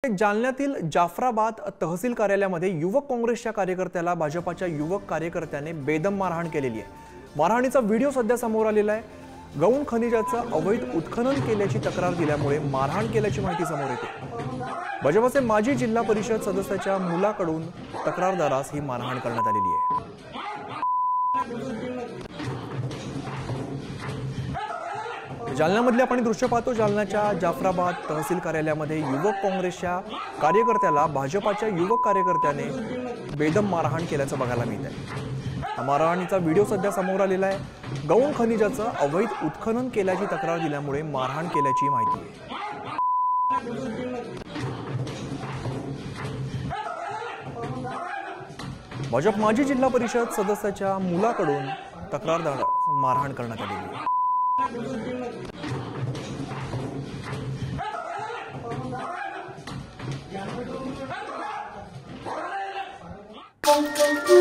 जालन्यातील जाफराबाद तहसील कार्यालयामध्ये युवक काँग्रेसच्या कार्यकर्त्याला भाजपाच्या युवक कार्यकर्त्याने बेदम मारहाण केलेली आहे। मारहाणीचा व्हिडिओ सध्या समोर आलेला आहे। गौण खनिजाचं अवैध उत्खनन केल्याची तक्रार दिल्यामुळे मारहाण केल्याची माहिती समोर येते। भाजपचे माजी जिल्हा परिषद सदस्याच्या मुलाकडून तक्रारदारास ही मारहाण करण्यात आलेली आहे। जालन्यामधले आपण दृश्य पाहतो। जालन्याच्या जाफराबाद तहसील कार्यालयामध्ये युवक काँग्रेसच्या कार्यकर्त्याला भाजपाच्या युवक कार्यकर्त्याने बेदम मारहाण केल्याचं बघायला मिळत आहे। मारहाणीचा व्हिडिओ सध्या समोर आलेला आहे। गौण खनिजाचं अवैध उत्खनन केल्याची तक्रार दिल्यामुळे मारहाण केल्याची माहिती आहे। भाजप माजी जिल्हा परिषद सदस्याच्या मुलाकडून तक्रारदार मारहाण करण्यात आलेली आहे। Thank you.